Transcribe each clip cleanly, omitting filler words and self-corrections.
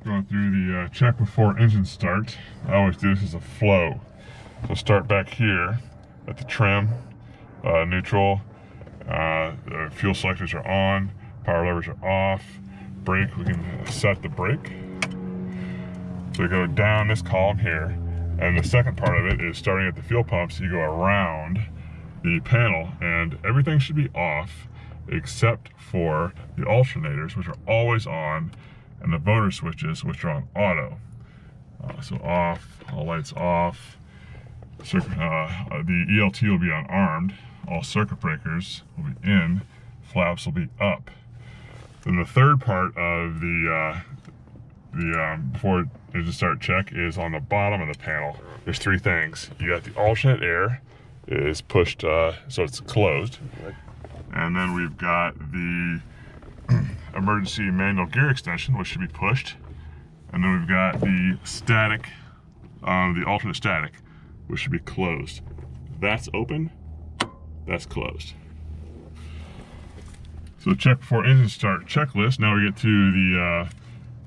Going through the check before engine start. I always do this as a flow. So start back here at the trim, neutral, the fuel selectors are on, power levers are off, brake, we can set the brake. So we go down this column here, and the second part of it is starting at the fuel pumps. You go around the panel, and everything should be off except for the alternators, which are always on, and the motor switches, which are on auto. So off, all lights off. The ELT will be on armed. All circuit breakers will be in. Flaps will be up. Then the third part of the before engine start check is on the bottom of the panel. There's three things. You got the alternate air is pushed, so it's closed. And then we've got the emergency manual gear extension, which should be pushed. And then we've got the static, the alternate static, which should be closed. That's open, that's closed. So check before engine start checklist. Now we get to the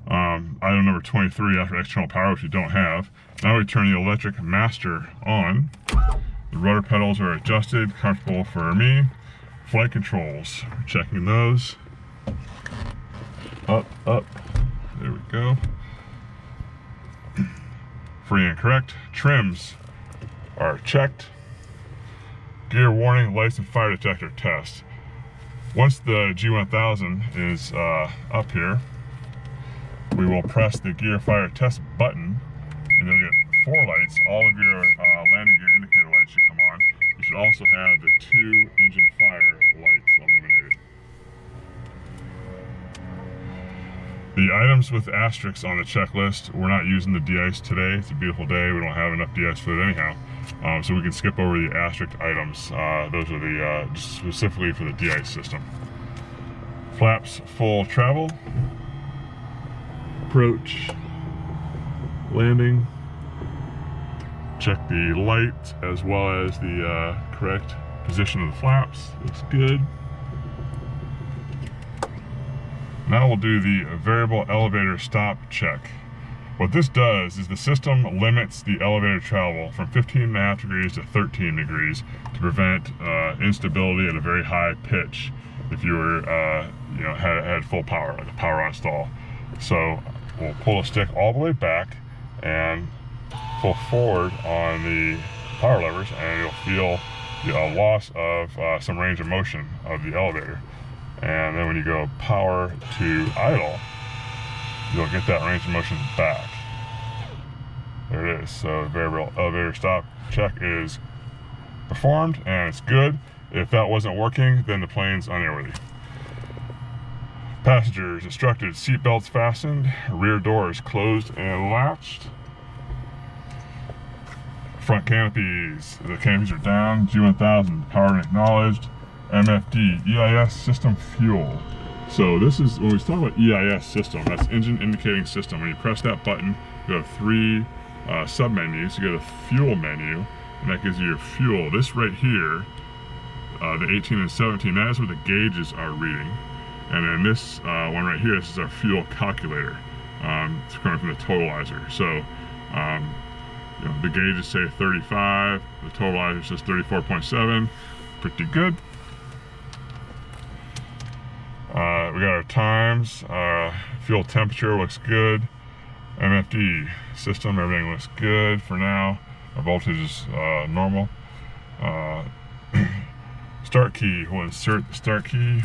item number 23 after external power, which we don't have. Now we turn the electric master on. The rudder pedals are adjusted, comfortable for me. Flight controls, we're checking those. Up, there we go. Free and correct. Trims are checked. Gear warning, lights and fire detector test. Once the G1000 is up here, we will press the gear fire test button, and you'll get 4 lights. All of your landing gear indicator lights should come on. You should also have the 2 engine fire lights illuminated. The items with asterisks on the checklist, we're not using the de-ice today. It's a beautiful day. We don't have enough de-ice fluid anyhow. So we can skip over the asterisk items. Those are the just specifically for the de-ice system. Flaps full travel. Approach. Landing. Check the light as well as the correct position of the flaps. Looks good. Now we'll do the variable elevator stop check. What this does is the system limits the elevator travel from 15.5 degrees to 13 degrees to prevent instability at a very high pitch if you were, had full power, like a power on stall. So we'll pull a stick all the way back and pull forward on the power levers, and you'll feel the loss of some range of motion of the elevator. And then when you go power to idle, you'll get that range of motion back. There it is. So variable elevator stop check is performed, and it's good. If that wasn't working, then the plane's unairworthy. Passengers instructed, seatbelts fastened, rear doors closed and latched. Front canopies, the canopies are down. G1000, power acknowledged. MFD, EIS system fuel. So this is, when we talk about EIS system, that's engine indicating system. When you press that button, you have 3 sub-menus. You go to fuel menu, and that gives you your fuel. This right here, the 18 and 17, that is where the gauges are reading. And then this one right here, this is our fuel calculator. It's coming from the totalizer. So the gauges say 35, the totalizer says 34.7, pretty good. We got our times, fuel temperature looks good. MFD system, everything looks good for now. Our voltage is normal. Start key, we'll insert the start key.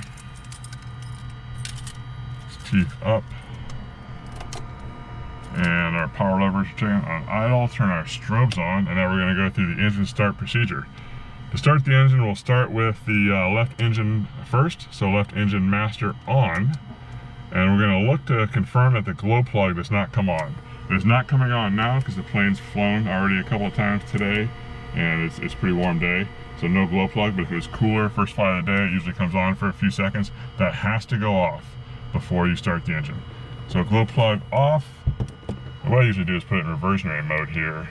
Teeth up. And our power levers are checking on idle, turn our strobes on, and now we're going to go through the engine start procedure. To start the engine, we'll start with the left engine first, so left engine master on, and we're going to look to confirm that the glow plug does not come on. It is not coming on now because the plane's flown already a couple of times today, and it's a pretty warm day, so no glow plug. But if it was cooler, first flight of the day, it usually comes on for a few seconds. That has to go off before you start the engine. So glow plug off. What I usually do is put it in reversionary mode here,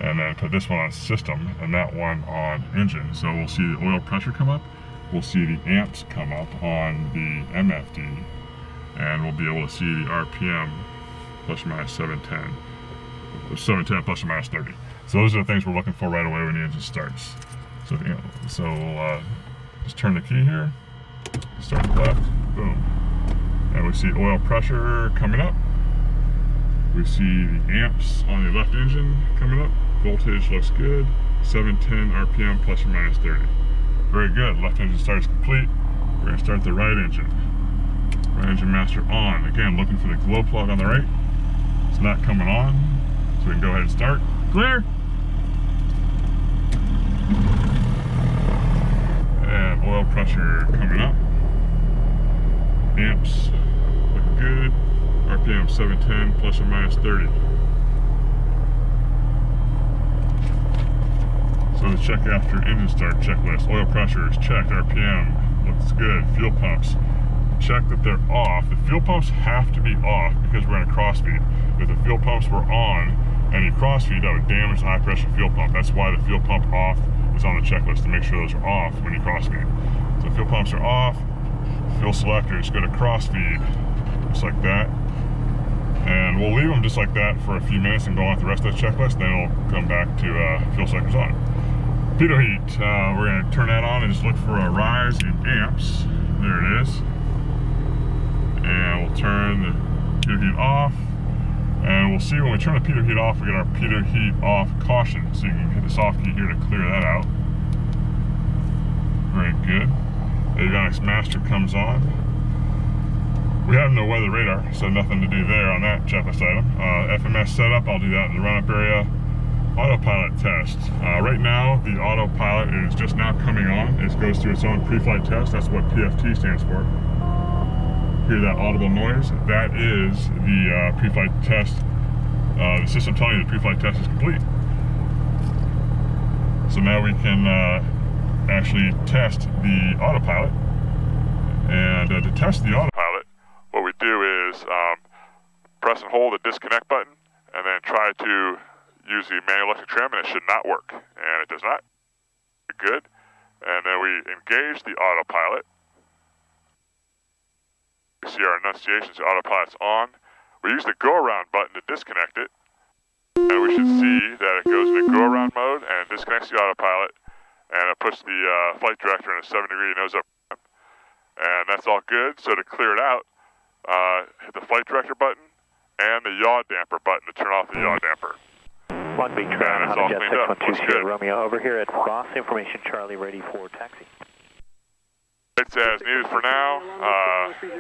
and then put this one on system and that one on engine. So we'll see the oil pressure come up, we'll see the amps come up on the MFD, and we'll be able to see the RPM plus or minus 710. 710 plus or minus 30. So those are the things we're looking for right away when the engine starts. So, we'll just turn the key here, start left, boom. And we see oil pressure coming up. We see the amps on the left engine coming up. Voltage looks good. 710 RPM plus or minus 30. Very good. Left engine start is complete. We're going to start the right engine. Right engine master on. Again, looking for the glow plug on the right. It's not coming on, so we can go ahead and start. Clear. And oil pressure coming up. Amps looking good. RPM 710 plus or minus 30. So the check after engine start checklist. Oil pressure is checked. RPM looks good. Fuel pumps, check that they're off. The fuel pumps have to be off because we're in a crossfeed. If the fuel pumps were on and you crossfeed, that would damage the high pressure fuel pump. That's why the fuel pump off is on the checklist, to make sure those are off when you crossfeed. So fuel pumps are off. Fuel selectors go to crossfeat, just like that. And we'll leave them just like that for a few minutes and go on with the rest of the checklist. Then it'll come back to fuel selectors on. Pitot heat, we're going to turn that on and just look for a rise in amps. There it is. And we'll turn the pitot heat off. And we'll see when we turn the pitot heat off, we get our pitot heat off caution. So you can hit this off key here to clear that out. Very good. Avionics master comes on. We have no weather radar, so nothing to do there on that checklist item. FMS setup, I'll do that in the run-up area. Autopilot test. Right now, the autopilot is just now coming on. It goes through its own pre-flight test. That's what PFT stands for. Hear that audible noise? That is the pre-flight test. The system telling you the pre-flight test is complete. So now we can actually test the autopilot. And to test the autopilot, what we do is press and hold the disconnect button and then try to use the manual electric trim, and it should not work. And it does not. Good. And then we engage the autopilot. We see our annunciations, the autopilot's on. We use the go-around button to disconnect it. And we should see that it goes into go-around mode and disconnects the autopilot. And it puts the flight director in a 7-degree nose-up. And that's all good. So to clear it out, hit the flight director button and the yaw damper button to turn off the yaw damper. 1 big Tron, Honda Jet 6120 Romeo over here at Ross. Information Charlie, ready for taxi. It's as needed for now.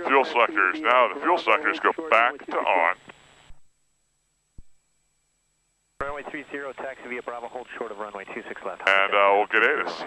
Fuel selectors. Now the fuel selectors go back to on. Runway 30, taxi via Bravo, hold short of runway 26 left. And we'll get ATIS.